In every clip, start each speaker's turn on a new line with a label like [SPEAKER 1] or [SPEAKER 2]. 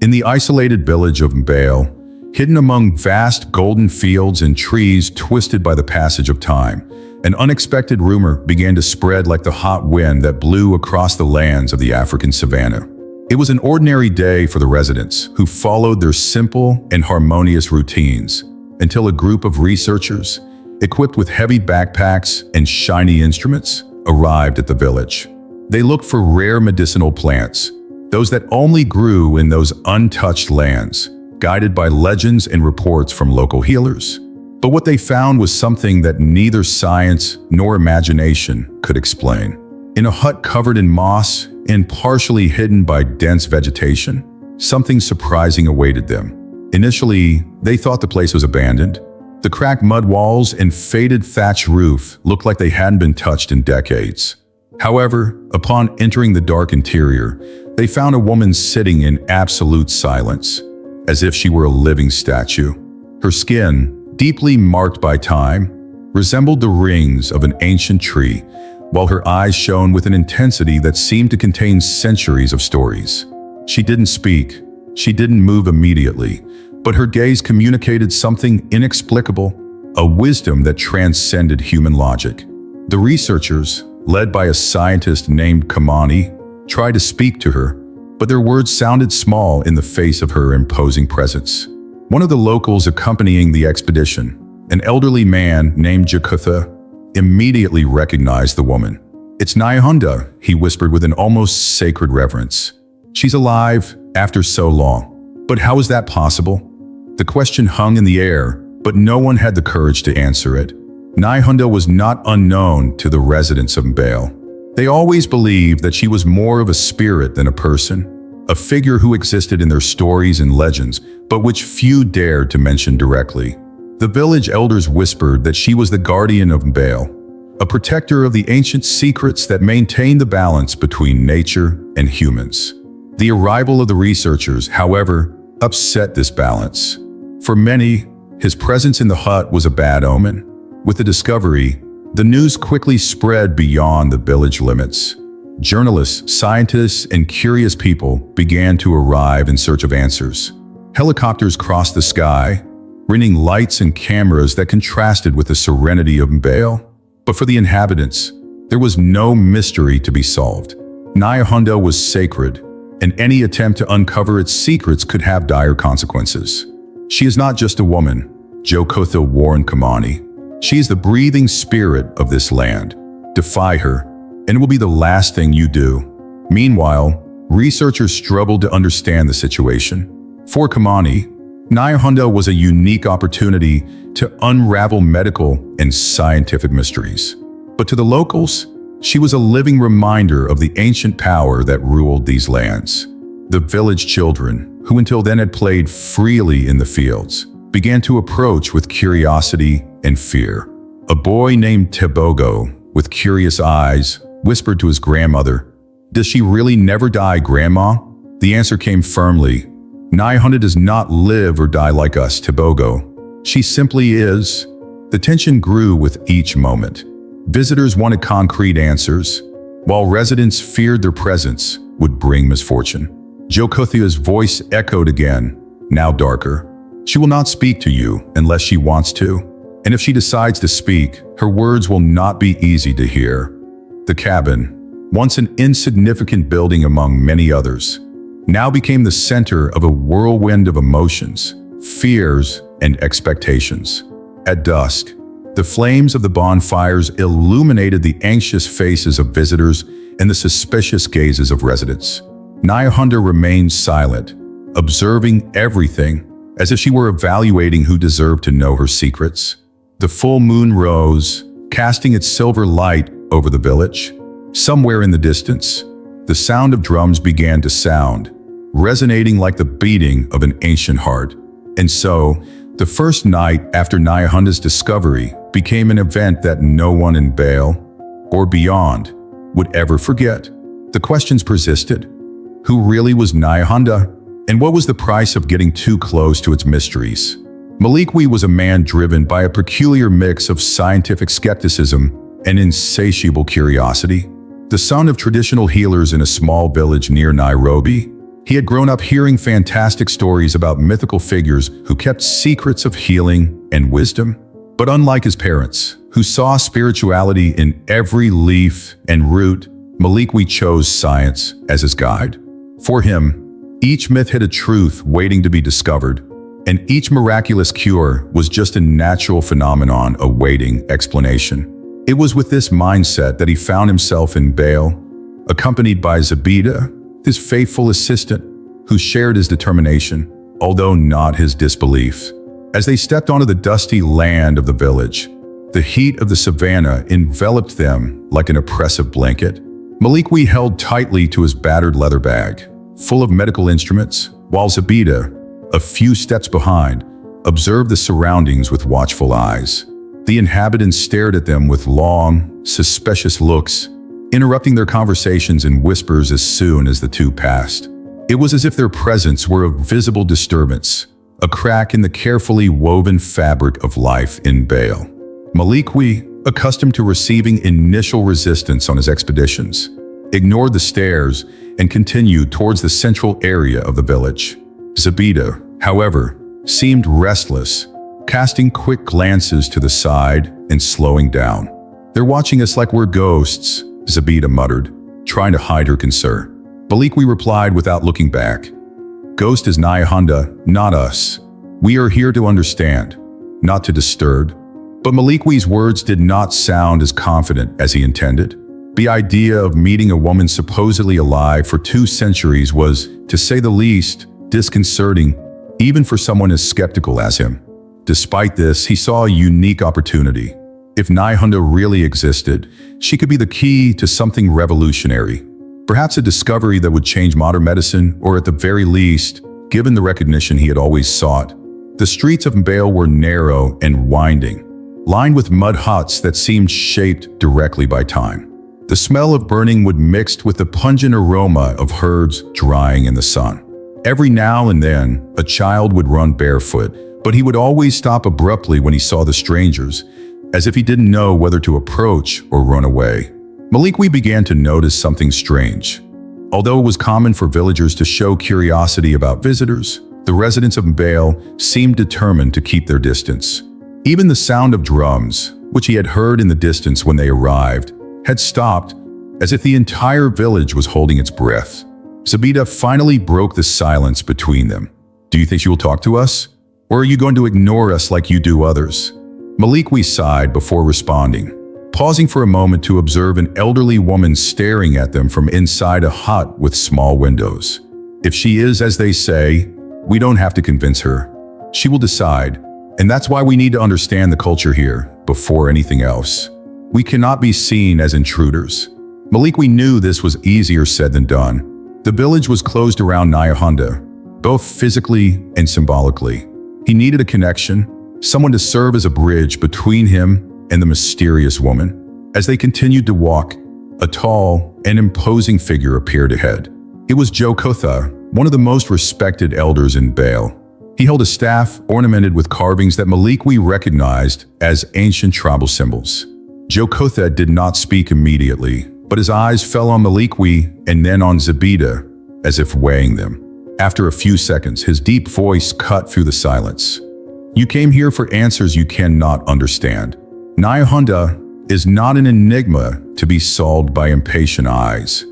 [SPEAKER 1] In the isolated village of Mbale, hidden among vast golden fields and trees twisted by the passage of time, an unexpected rumor began to spread like the hot wind that blew across the lands of the African savanna. It was an ordinary day for the residents, who followed their simple and harmonious routines, until a group of researchers, equipped with heavy backpacks and shiny instruments, arrived at the village. They looked for rare medicinal plants, those that only grew in those untouched lands, guided by legends and reports from local healers. But what they found was something that neither science nor imagination could explain. In a hut covered in moss and partially hidden by dense vegetation, something surprising awaited them. Initially, they thought the place was abandoned. The cracked mud walls and faded thatch roof looked like they hadn't been touched in decades. However, upon entering the dark interior, they found a woman sitting in absolute silence, as if she were a living statue. Her skin, deeply marked by time, resembled the rings of an ancient tree, while her eyes shone with an intensity that seemed to contain centuries of stories. She didn't speak, she didn't move immediately, but her gaze communicated something inexplicable, a wisdom that transcended human logic. The researchers, led by a scientist named Kamani, tried to speak to her, but their words sounded small in the face of her imposing presence. One of the locals accompanying the expedition, an elderly man named Jakutha, immediately recognized the woman. "It's Nyahunda," he whispered with an almost sacred reverence. "She's alive after so long. But how is that possible?" The question hung in the air, but no one had the courage to answer it. Nyahunda was not unknown to the residents of Mbale. They always believed that she was more of a spirit than a person, a figure who existed in their stories and legends, but which few dared to mention directly. The village elders whispered that she was the guardian of Mbale, a protector of the ancient secrets that maintained the balance between nature and humans. The arrival of the researchers, however, upset this balance. For many, his presence in the hut was a bad omen. With the discovery, the news quickly spread beyond the village limits. Journalists, scientists, and curious people began to arrive in search of answers. Helicopters crossed the sky, bringing lights and cameras that contrasted with the serenity of Mbale. But for the inhabitants, there was no mystery to be solved. Nyahunda was sacred, and any attempt to uncover its secrets could have dire consequences. "She is not just a woman," Jakutha warned Kamani. "She is the breathing spirit of this land. Defy her, and it will be the last thing you do." Meanwhile, researchers struggled to understand the situation. For Kamani, Nyahunda was a unique opportunity to unravel medical and scientific mysteries. But to the locals, she was a living reminder of the ancient power that ruled these lands. The village children, who until then had played freely in the fields, began to approach with curiosity and fear. A boy named Tebogo, with curious eyes, whispered to his grandmother, "Does she really never die, Grandma?" The answer came firmly, "Nyahunda does not live or die like us, Tebogo. She simply is." The tension grew with each moment. Visitors wanted concrete answers, while residents feared their presence would bring misfortune. Jakutha's voice echoed again, now darker. "She will not speak to you unless she wants to. And if she decides to speak, her words will not be easy to hear." The cabin, once an insignificant building among many others, now became the center of a whirlwind of emotions, fears, and expectations. At dusk, the flames of the bonfires illuminated the anxious faces of visitors and the suspicious gazes of residents. Nyahunda remained silent, observing everything, as if she were evaluating who deserved to know her secrets. The full moon rose, casting its silver light over the village. Somewhere in the distance, the sound of drums began to sound, resonating like the beating of an ancient heart. And so, the first night after Nyahunda's discovery became an event that no one in Mbale, or beyond, would ever forget. The questions persisted. Who really was Nyahunda? And what was the price of getting too close to its mysteries? Malikwi was a man driven by a peculiar mix of scientific skepticism and insatiable curiosity. The son of traditional healers in a small village near Nairobi, He had grown up hearing fantastic stories about mythical figures who kept secrets of healing and wisdom. But unlike his parents, who saw spirituality in every leaf and root, Malikwi chose science as his guide. For him, each myth had a truth waiting to be discovered, and each miraculous cure was just a natural phenomenon awaiting explanation. It was with this mindset that he found himself in Bale, accompanied by Zabida, his faithful assistant, who shared his determination, although not his disbelief. As they stepped onto the dusty land of the village, the heat of the savannah enveloped them like an oppressive blanket. Malikwi held tightly to his battered leather bag, full of medical instruments, while Zabida, a few steps behind, observed the surroundings with watchful eyes. The inhabitants stared at them with long, suspicious looks, interrupting their conversations in whispers as soon as the two passed. It was as if their presence were a visible disturbance, a crack in the carefully woven fabric of life in Bale. Malikwi, accustomed to receiving initial resistance on his expeditions, ignored the stares and continued towards the central area of the village. Zabida, however, seemed restless, casting quick glances to the side and slowing down. "They're watching us like we're ghosts," Zabida muttered, trying to hide her concern. Malikwi replied without looking back. "Ghost is Nyahunda, not us. We are here to understand, not to disturb." But Malikwi's words did not sound as confident as he intended. The idea of meeting a woman supposedly alive for 2 centuries was, to say the least, disconcerting, even for someone as skeptical as him. Despite this, he saw a unique opportunity. If Nyahunda really existed, she could be the key to something revolutionary. Perhaps a discovery that would change modern medicine, or at the very least, given the recognition he had always sought. The streets of Mbale were narrow and winding, lined with mud huts that seemed shaped directly by time. The smell of burning wood mixed with the pungent aroma of herbs drying in the sun. Every now and then, a child would run barefoot, but he would always stop abruptly when he saw the strangers, as if he didn't know whether to approach or run away. Malikwi began to notice something strange. Although it was common for villagers to show curiosity about visitors, the residents of Mbale seemed determined to keep their distance. Even the sound of drums, which he had heard in the distance when they arrived, had stopped, as if the entire village was holding its breath. Zabida finally broke the silence between them. "Do you think she will talk to us? Or are you going to ignore us like you do others?" Malikwi sighed before responding, pausing for a moment to observe an elderly woman staring at them from inside a hut with small windows. "If she is as they say, we don't have to convince her. She will decide, and that's why we need to understand the culture here before anything else. We cannot be seen as intruders." Malikwi knew this was easier said than done. The village was closed around Nyahunda, both physically and symbolically. He needed a connection, someone to serve as a bridge between him and the mysterious woman. As they continued to walk, a tall and imposing figure appeared ahead. It was Jokotha, one of the most respected elders in Bale. He held a staff ornamented with carvings that Malikwi recognized as ancient tribal symbols. Jokotha did not speak immediately, but his eyes fell on Malikwi and then on Zabida, as if weighing them. After a few seconds, his deep voice cut through the silence. "You came here for answers you cannot understand. Nyahunda is not an enigma to be solved by impatient eyes."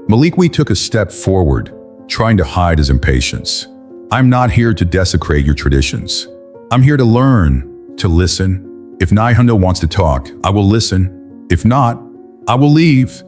[SPEAKER 1] Malikwi took a step forward, trying to hide his impatience. "I'm not here to desecrate your traditions. I'm here to learn, to listen. If Nyahunda wants to talk, I will listen. If not, I will leave."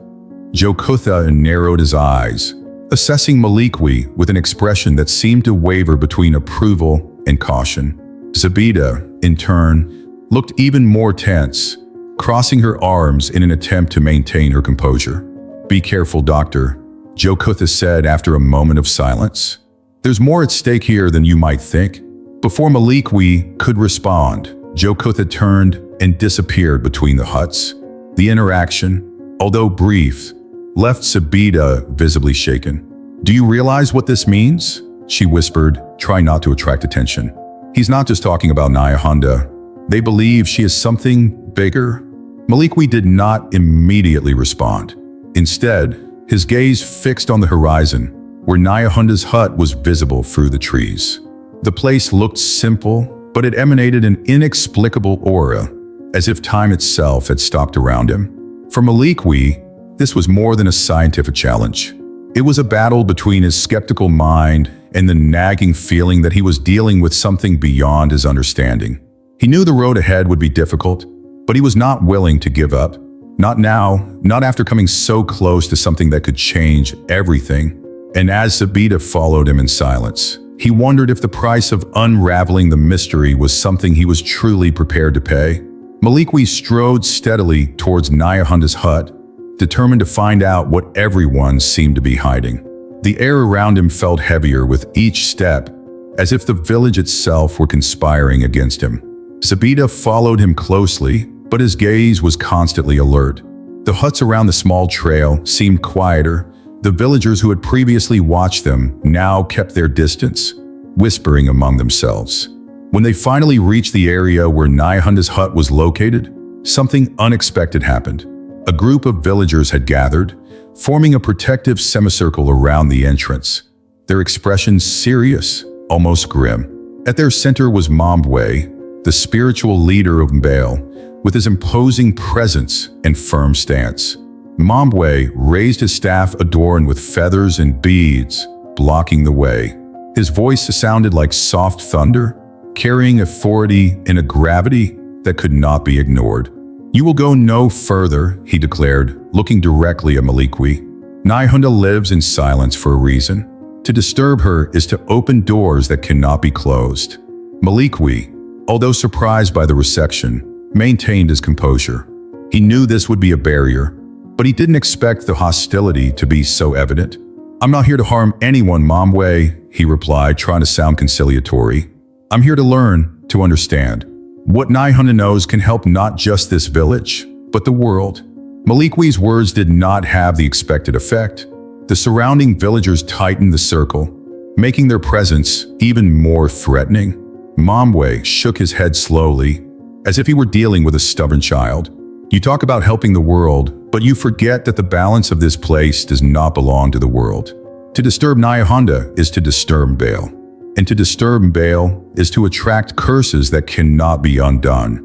[SPEAKER 1] Jokotha narrowed his eyes, assessing Malikwi with an expression that seemed to waver between approval and caution. Zabida, in turn, looked even more tense, crossing her arms in an attempt to maintain her composure. "Be careful, doctor," Jokotha said after a moment of silence. "There's more at stake here than you might think." Before Malikwi could respond, Jokotha turned and disappeared between the huts. The interaction, although brief, left Zabida visibly shaken. "Do you realize what this means?" she whispered, trying not to attract attention. "He's not just talking about Nyahunda. They believe she is something bigger." Malikwi did not immediately respond. Instead, his gaze fixed on the horizon, where Nyahunda's hut was visible through the trees. The place looked simple, but it emanated an inexplicable aura, as if time itself had stopped around him. For Maliqui, this was more than a scientific challenge. It was a battle between his skeptical mind and the nagging feeling that he was dealing with something beyond his understanding. He knew the road ahead would be difficult, but he was not willing to give up. Not now, not after coming so close to something that could change everything. And as Zabita followed him in silence, he wondered if the price of unraveling the mystery was something he was truly prepared to pay. Maliqui strode steadily towards Nyahunda's hut, determined to find out what everyone seemed to be hiding. The air around him felt heavier with each step, as if the village itself were conspiring against him. Zabita followed him closely, but his gaze was constantly alert. The huts around the small trail seemed quieter. The villagers who had previously watched them now kept their distance, whispering among themselves. When they finally reached the area where Nyahunda's hut was located, something unexpected happened. A group of villagers had gathered, forming a protective semicircle around the entrance, their expressions serious, almost grim. At their center was Mambwe, the spiritual leader of Mbale, with his imposing presence and firm stance. Mambwe raised his staff adorned with feathers and beads, blocking the way. His voice sounded like soft thunder, carrying authority and a gravity that could not be ignored. "You will go no further," he declared, looking directly at Maliqui. "Nyahunda lives in silence for a reason. To disturb her is to open doors that cannot be closed." Maliqui, although surprised by the reception, maintained his composure. He knew this would be a barrier, but he didn't expect the hostility to be so evident. "I'm not here to harm anyone, Mambwe," he replied, trying to sound conciliatory. "I'm here to learn, to understand. What Nyahunda knows can help not just this village, but the world." Maliqui's words did not have the expected effect. The surrounding villagers tightened the circle, making their presence even more threatening. Mambwe shook his head slowly, as if he were dealing with a stubborn child. "You talk about helping the world, but you forget that the balance of this place does not belong to the world. To disturb Nyahunda is to disturb Mbale. And to disturb Mbale is to attract curses that cannot be undone."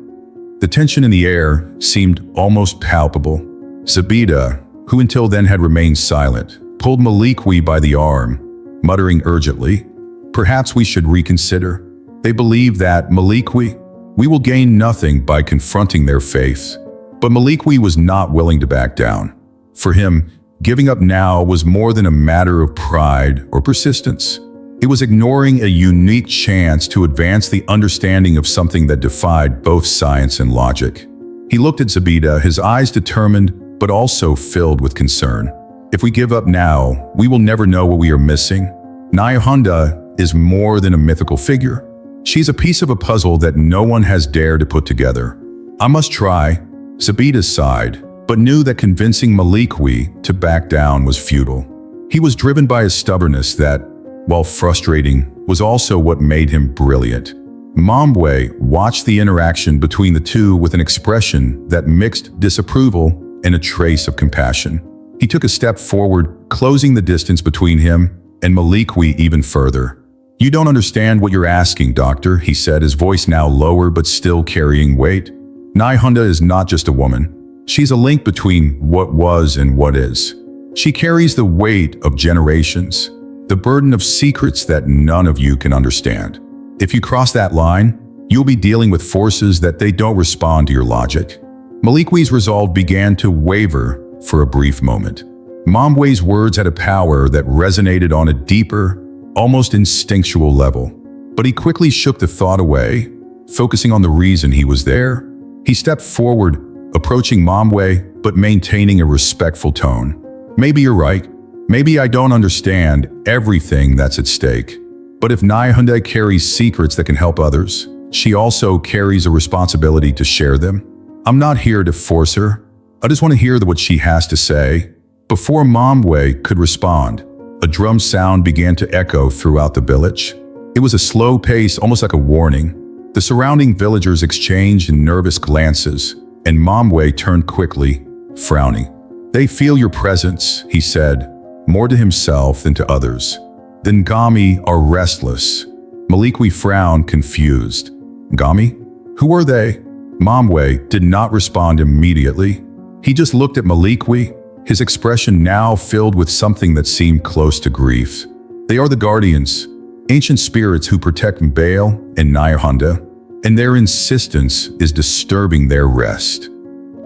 [SPEAKER 1] The tension in the air seemed almost palpable. Zabita, who until then had remained silent, pulled Maliqui by the arm, muttering urgently, "Perhaps we should reconsider. They believe that, Maliqui, we will gain nothing by confronting their faith." But Maliqui was not willing to back down. For him, giving up now was more than a matter of pride or persistence. It was ignoring a unique chance to advance the understanding of something that defied both science and logic. He looked at Zabita, his eyes determined but also filled with concern. "If we give up now, we will never know what we are missing. Nyahunda is more than a mythical figure. She's a piece of a puzzle that no one has dared to put together. I must try." Zabita sighed, but knew that convincing Maliqui to back down was futile. He was driven by a stubbornness that, while frustrating, was also what made him brilliant. Mambwe watched the interaction between the two with an expression that mixed disapproval and a trace of compassion. He took a step forward, closing the distance between him and Maliqui even further. "You don't understand what you're asking, Doctor," he said, his voice now lower but still carrying weight. "Nyahunda is not just a woman. She's a link between what was and what is. She carries the weight of generations, the burden of secrets that none of you can understand. If you cross that line, you'll be dealing with forces that they don't respond to your logic." Maliqui's resolve began to waver for a brief moment. Mambwe's words had a power that resonated on a deeper, almost instinctual level. But he quickly shook the thought away, focusing on the reason he was there. He stepped forward, approaching Mambwe, but maintaining a respectful tone. "Maybe you're right. Maybe I don't understand everything that's at stake. But if Nyahunda carries secrets that can help others, she also carries a responsibility to share them. I'm not here to force her. I just want to hear what she has to say." Before Mambwe could respond, a drum sound began to echo throughout the village. It was a slow pace, almost like a warning. The surrounding villagers exchanged nervous glances, and Mambwe turned quickly, frowning. "They feel your presence," he said, more to himself than to others. The Ngami are restless. Malikwi frowned, confused. Ngami? Who are they? Momwe did not respond immediately. He just looked at Malikwi, his expression now filled with something that seemed close to grief. They are the guardians, ancient spirits who protect Mbale and Nyahanda, and their insistence is disturbing their rest.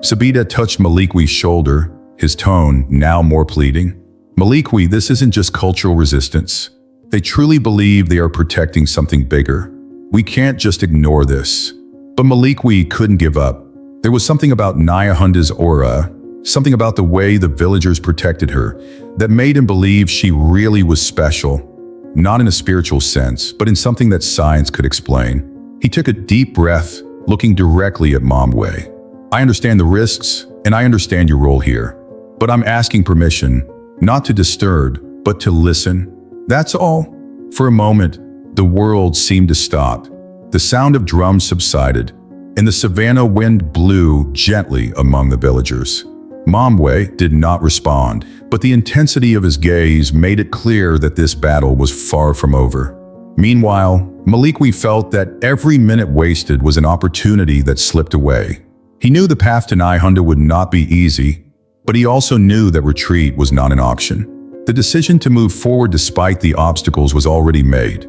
[SPEAKER 1] Sabita touched Malikwi's shoulder, his tone now more pleading. Malikwi, this isn't just cultural resistance. They truly believe they are protecting something bigger. We can't just ignore this. But Malikwi couldn't give up. There was something about Nyahanda's aura, something about the way the villagers protected her, that made him believe she really was special. Not in a spiritual sense, but in something that science could explain. He took a deep breath, looking directly at Momwe. I understand the risks, and I understand your role here. But I'm asking permission, not to disturb, but to listen. That's all. For a moment, the world seemed to stop. The sound of drums subsided, and the savanna wind blew gently among the villagers. Momwe did not respond, but the intensity of his gaze made it clear that this battle was far from over. Meanwhile, Malikwi felt that every minute wasted was an opportunity that slipped away. He knew the path to Nyahanda would not be easy, but he also knew that retreat was not an option. The decision to move forward despite the obstacles was already made,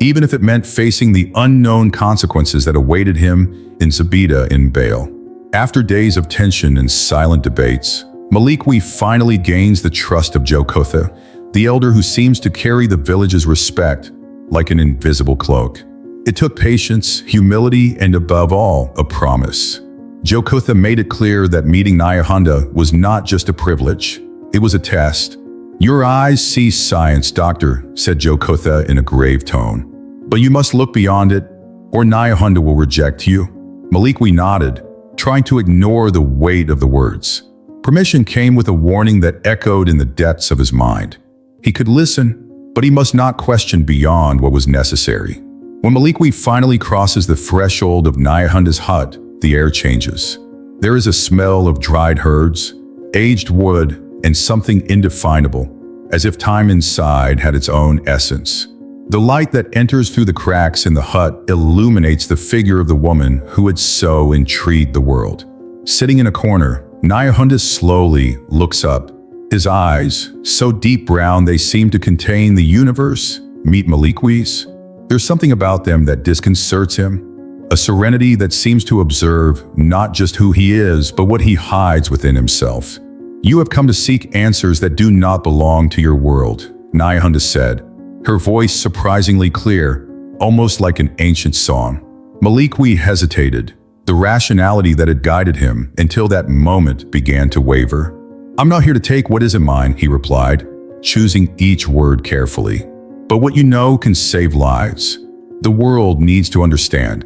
[SPEAKER 1] even if it meant facing the unknown consequences that awaited him in Sabita in Mbale. After days of tension and silent debates, Malikwi finally gains the trust of Jokotha, the elder who seems to carry the village's respect like an invisible cloak. It took patience, humility, and above all, a promise. Jokotha made it clear that meeting Nyahanda was not just a privilege, it was a test. Your eyes see science, doctor, said Jokotha in a grave tone. But you must look beyond it, or Nyahanda will reject you. Malikwi nodded, trying to ignore the weight of the words. Permission came with a warning that echoed in the depths of his mind. He could listen, but he must not question beyond what was necessary. When Malikwi finally crosses the threshold of Nyahanda's hut, the air changes. There is a smell of dried herbs, aged wood, and something indefinable, as if time inside had its own essence. The light that enters through the cracks in the hut illuminates the figure of the woman who had so intrigued the world. Sitting in a corner, Nyahanda slowly looks up. His eyes, so deep brown they seem to contain the universe, meet Malikwi's. There's something about them that disconcerts him, a serenity that seems to observe not just who he is, but what he hides within himself. You have come to seek answers that do not belong to your world, Nyahanda said, her voice surprisingly clear, almost like an ancient song. Malikwi hesitated, the rationality that had guided him until that moment began to waver. I'm not here to take what isn't mine, he replied, choosing each word carefully. But what you know can save lives. The world needs to understand.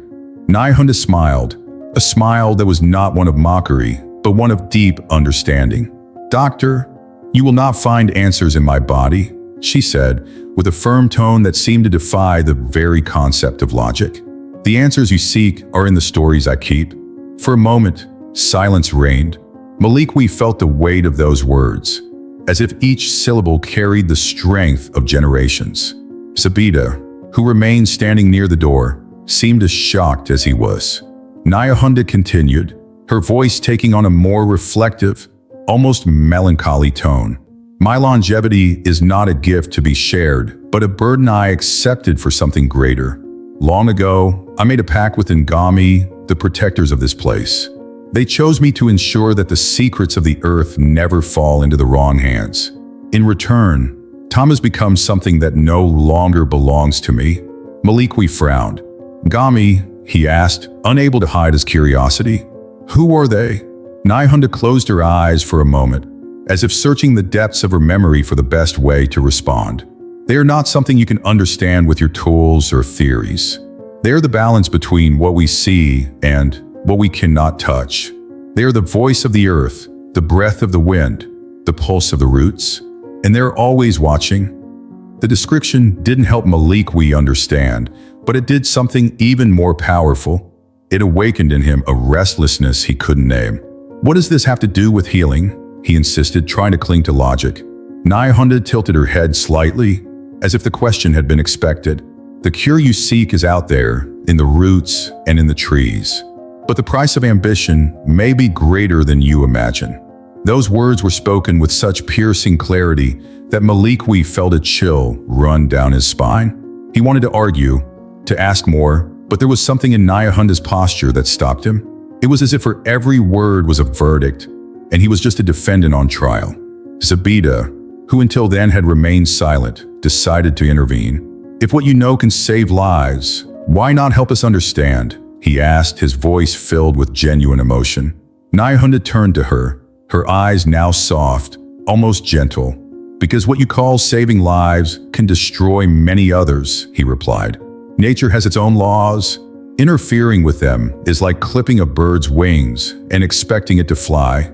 [SPEAKER 1] Nyahanda smiled, a smile that was not one of mockery, but one of deep understanding. Doctor, you will not find answers in my body, she said, with a firm tone that seemed to defy the very concept of logic. The answers you seek are in the stories I keep. For a moment, silence reigned. Malikwi felt the weight of those words, as if each syllable carried the strength of generations. Sabita, who remained standing near the door, seemed as shocked as he was. Nyahanda continued, her voice taking on a more reflective, almost melancholy tone. My longevity is not a gift to be shared, but a burden I accepted for something greater. Long ago, I made a pact with Ngami, the protectors of this place. They chose me to ensure that the secrets of the earth never fall into the wrong hands. In return, Tom has become something that no longer belongs to me. Malikwi frowned. Ngami, he asked, unable to hide his curiosity. Who are they? Nyahanda closed her eyes for a moment, as if searching the depths of her memory for the best way to respond. They are not something you can understand with your tools or theories. They are the balance between what we see and what we cannot touch. They are the voice of the earth, the breath of the wind, the pulse of the roots, and they're always watching. The description didn't help Malikwi understand, but it did something even more powerful. It awakened in him a restlessness he couldn't name. What does this have to do with healing? He insisted, trying to cling to logic. Nayahunda tilted her head slightly, as if the question had been expected. The cure you seek is out there, in the roots and in the trees. But the price of ambition may be greater than you imagine. Those words were spoken with such piercing clarity that Maliqui felt a chill run down his spine. He wanted to argue, to ask more, but there was something in Nayahunda's posture that stopped him. It was as if her every word was a verdict, and he was just a defendant on trial. Zabida, who until then had remained silent, decided to intervene. "If what you know can save lives, why not help us understand?" he asked, his voice filled with genuine emotion. Nayahunda turned to her, her eyes now soft, almost gentle. "Because what you call saving lives can destroy many others," he replied. "Nature has its own laws. Interfering with them is like clipping a bird's wings and expecting it to fly."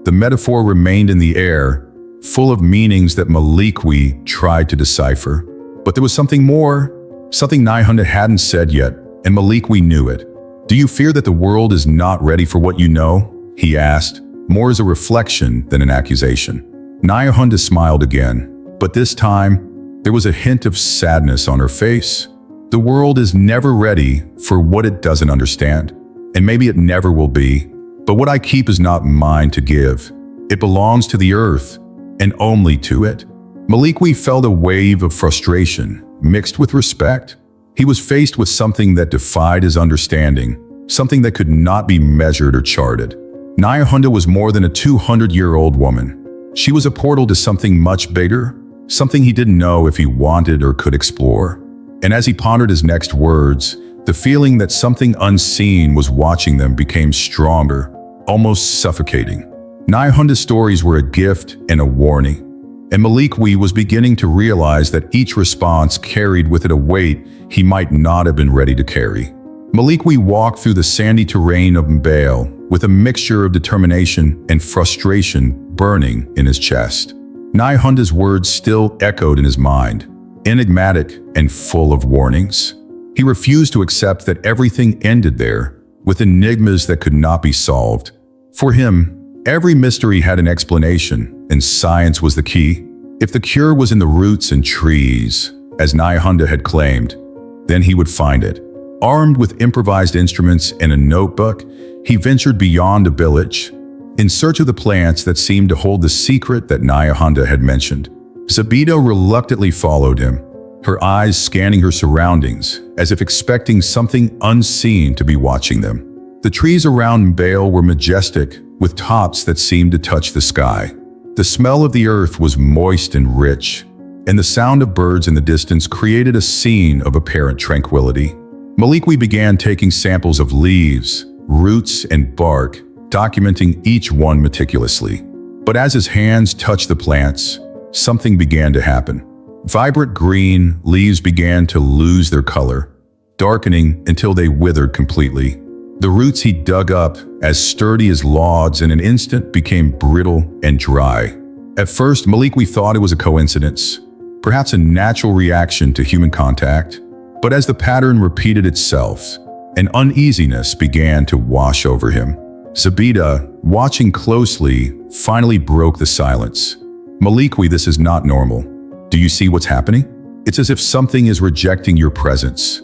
[SPEAKER 1] The metaphor remained in the air, full of meanings that Maliqui tried to decipher. But there was something more, something Nayahunda hadn't said yet, and Maliqui knew it. "Do you fear that the world is not ready for what you know?" he asked, more as a reflection than an accusation. Nayahunda smiled again, but this time, there was a hint of sadness on her face. "The world is never ready for what it doesn't understand, and maybe it never will be. But what I keep is not mine to give. It belongs to the earth, and only to it." Maliqui felt a wave of frustration, mixed with respect. He was faced with something that defied his understanding, something that could not be measured or charted. Nayahunda was more than a 200-year-old woman. She was a portal to something much bigger, something he didn't know if he wanted or could explore. And as he pondered his next words, the feeling that something unseen was watching them became stronger, almost suffocating. Nayahunda's stories were a gift and a warning, and Maliqui was beginning to realize that each response carried with it a weight he might not have been ready to carry. Maliqui walked through the sandy terrain of Mbale with a mixture of determination and frustration burning in his chest. Nayahunda's words still echoed in his mind, enigmatic and full of warnings. He refused to accept that everything ended there, with enigmas that could not be solved. For him, every mystery had an explanation, and science was the key. If the cure was in the roots and trees, as Nayahunda had claimed, then he would find it. Armed with improvised instruments and a notebook, he ventured beyond a village, in search of the plants that seemed to hold the secret that Nayahunda had mentioned. Zabida reluctantly followed him, her eyes scanning her surroundings, as if expecting something unseen to be watching them. The trees around Mbale were majestic, with tops that seemed to touch the sky. The smell of the earth was moist and rich, and the sound of birds in the distance created a scene of apparent tranquility. Maliqui began taking samples of leaves, roots, and bark, documenting each one meticulously. But as his hands touched the plants, something began to happen. Vibrant green leaves began to lose their color, darkening until they withered completely. The roots he dug up, as sturdy as logs, in an instant became brittle and dry. At first, Maliqui thought it was a coincidence, perhaps a natural reaction to human contact. But as the pattern repeated itself, an uneasiness began to wash over him. Zabida, watching closely, finally broke the silence. "Maliqui, this is not normal. Do you see what's happening? It's as if something is rejecting your presence."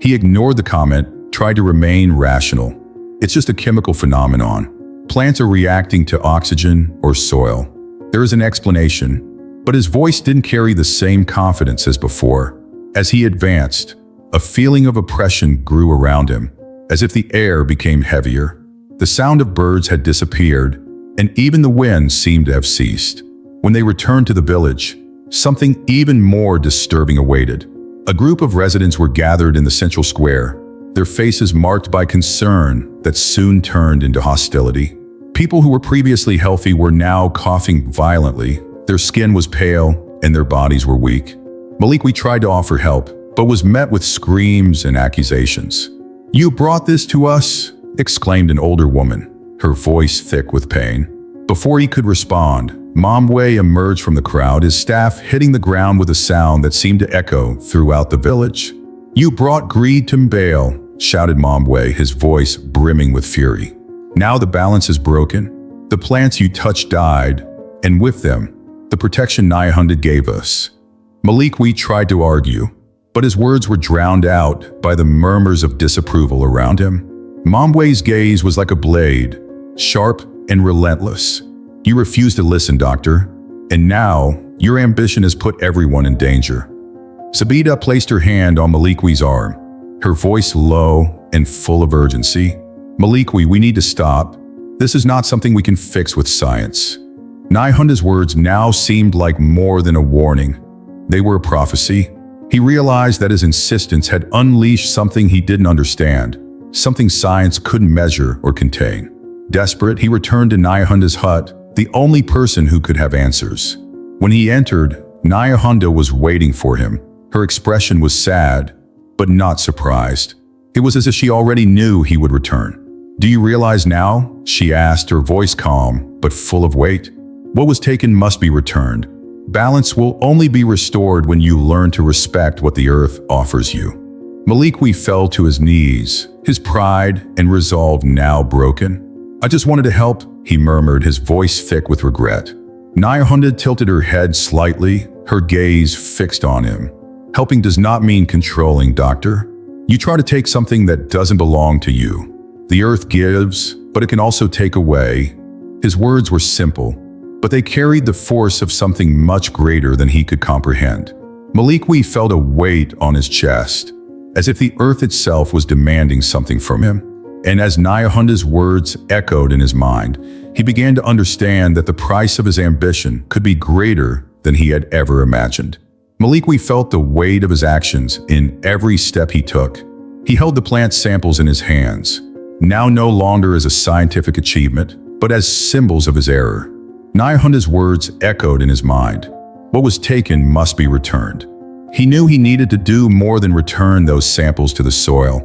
[SPEAKER 1] He ignored the comment, tried to remain rational. "It's just a chemical phenomenon. Plants are reacting to oxygen or soil. There is an explanation." But his voice didn't carry the same confidence as before. As he advanced, a feeling of oppression grew around him, as if the air became heavier. The sound of birds had disappeared, and even the wind seemed to have ceased. When they returned to the village, something even more disturbing awaited. A group of residents were gathered in the central square, their faces marked by concern that soon turned into hostility. People who were previously healthy were now coughing violently, their skin was pale, and their bodies were weak. Maliqui tried to offer help, but was met with screams and accusations. "You brought this to us?" exclaimed an older woman, her voice thick with pain. Before he could respond, Momway emerged from the crowd, his staff hitting the ground with a sound that seemed to echo throughout the village. "You brought greed to Mbale," shouted Momway, his voice brimming with fury. "Now the balance is broken. The plants you touched died, and with them, the protection Nihonda gave us. Malikwi tried to argue, but his words were drowned out by the murmurs of disapproval around him. Momway's gaze was like a blade, sharp and relentless. You refuse to listen, doctor, and now your ambition has put everyone in danger. Sabita placed her hand on Malikwi's arm, her voice low and full of urgency. Malikwi, we need to stop. This is not something we can fix with science. Nihonda's words now seemed like more than a warning. They were a prophecy. He realized that his insistence had unleashed something he didn't understand, something science couldn't measure or contain. Desperate, he returned to Nihonda's hut, the only person who could have answers. When he entered, Nihonda was waiting for him. Her expression was sad, but not surprised. It was as if she already knew he would return. "Do you realize now?" she asked, her voice calm, but full of weight. "What was taken must be returned. Balance will only be restored when you learn to respect what the earth offers you." Malikwi fell to his knees, his pride and resolve now broken. "I just wanted to help," he murmured, his voice thick with regret. Nihonda tilted her head slightly, her gaze fixed on him. "Helping does not mean controlling, doctor. You try to take something that doesn't belong to you. The earth gives, but it can also take away." His words were simple, but they carried the force of something much greater than he could comprehend. Malikwi felt a weight on his chest, as if the earth itself was demanding something from him. And as Nihonda's words echoed in his mind, he began to understand that the price of his ambition could be greater than he had ever imagined. Malikwi felt the weight of his actions in every step he took. He held the plant samples in his hands, now no longer as a scientific achievement, but as symbols of his error. Nihonda's words echoed in his mind. What was taken must be returned. He knew he needed to do more than return those samples to the soil.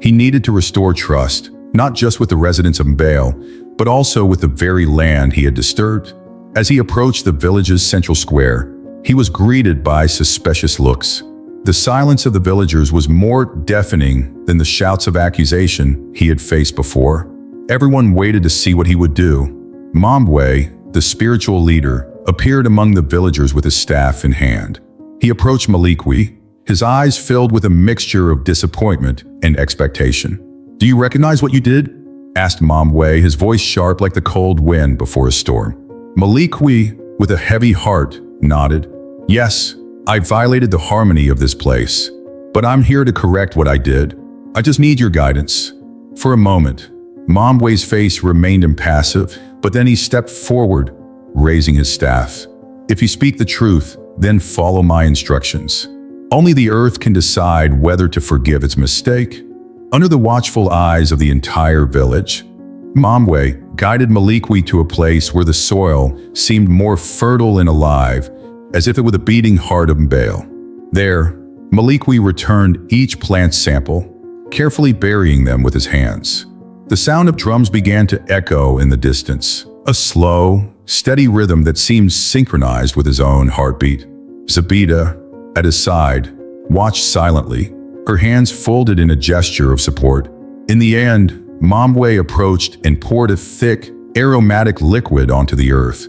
[SPEAKER 1] He needed to restore trust, not just with the residents of Mbale, but also with the very land he had disturbed. As he approached the village's central square, he was greeted by suspicious looks. The silence of the villagers was more deafening than the shouts of accusation he had faced before. Everyone waited to see what he would do. Momway, the spiritual leader, appeared among the villagers with his staff in hand. He approached Malikwi, his eyes filled with a mixture of disappointment and expectation. "Do you recognize what you did?" asked Momway, his voice sharp like the cold wind before a storm. Malikwi, with a heavy heart, nodded. "Yes, I violated the harmony of this place, but I'm here to correct what I did. I just need your guidance." For a moment, Momway's face remained impassive, but then he stepped forward, raising his staff. "If you speak the truth, then follow my instructions. Only the earth can decide whether to forgive its mistake." Under the watchful eyes of the entire village, Momway guided Malikwi to a place where the soil seemed more fertile and alive, as if it were the beating heart of Mbale. There, Malikwi returned each plant sample, carefully burying them with his hands. The sound of drums began to echo in the distance, a slow, steady rhythm that seemed synchronized with his own heartbeat. Zabita, at his side, watched silently, her hands folded in a gesture of support. In the end, Momway approached and poured a thick, aromatic liquid onto the earth,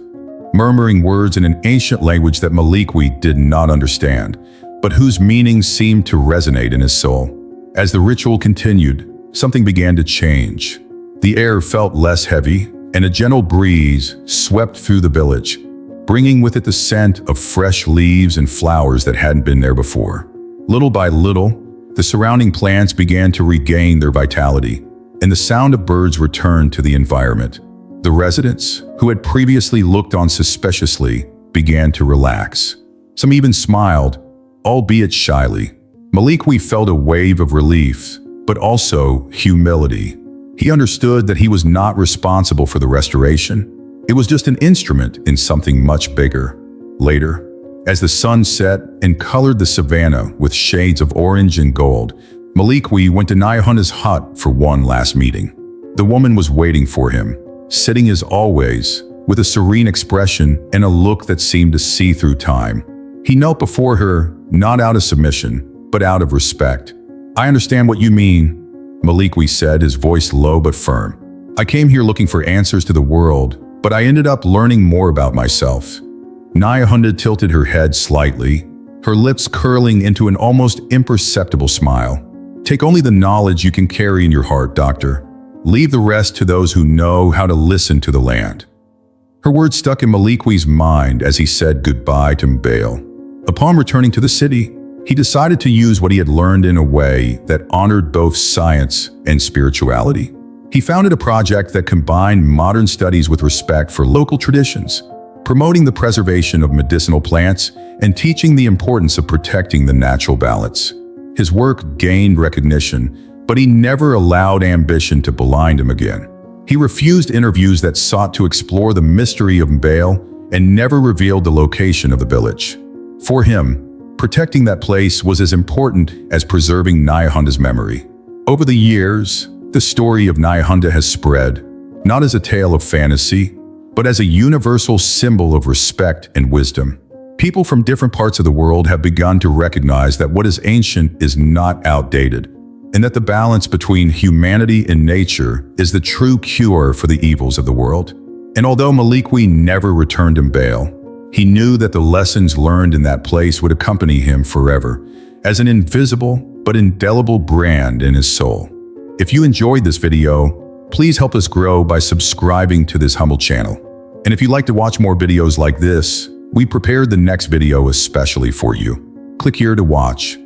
[SPEAKER 1] murmuring words in an ancient language that Malikwi did not understand, but whose meaning seemed to resonate in his soul. As the ritual continued, something began to change. The air felt less heavy, and a gentle breeze swept through the village, bringing with it the scent of fresh leaves and flowers that hadn't been there before. Little by little, the surrounding plants began to regain their vitality, and the sound of birds returned to the environment. The residents, who had previously looked on suspiciously, began to relax. Some even smiled, albeit shyly. Malikwi felt a wave of relief, but also humility. He understood that he was not responsible for the restoration. It was just an instrument in something much bigger. Later, as the sun set and colored the savannah with shades of orange and gold, Malikwi went to Nihonda's hut for one last meeting. The woman was waiting for him, sitting as always, with a serene expression and a look that seemed to see through time. He knelt before her, not out of submission, but out of respect. "I understand what you mean," Malikwi said, his voice low but firm. "I came here looking for answers to the world, but I ended up learning more about myself. Nyahunda tilted her head slightly, her lips curling into an almost imperceptible smile. Take only the knowledge you can carry in your heart, doctor. Leave the rest to those who know how to listen to the land. Her words stuck in Malikwe's mind as he said goodbye to Mbale. Upon returning to the city, he decided to use what he had learned in a way that honored both science and spirituality. He founded a project that combined modern studies with respect for local traditions, promoting the preservation of medicinal plants and teaching the importance of protecting the natural balance. His work gained recognition, but he never allowed ambition to blind him again. He refused interviews that sought to explore the mystery of Mbale and never revealed the location of the village. For him, protecting that place was as important as preserving Nyahunda's memory. Over the years, the story of Nyahunda has spread, not as a tale of fantasy, but as a universal symbol of respect and wisdom. People from different parts of the world have begun to recognize that what is ancient is not outdated, and that the balance between humanity and nature is the true cure for the evils of the world. And although Malikwe never returned to Mbale, he knew that the lessons learned in that place would accompany him forever, as an invisible but indelible brand in his soul. If you enjoyed this video, please help us grow by subscribing to this humble channel. And if you'd like to watch more videos like this, we prepared the next video especially for you. Click here to watch.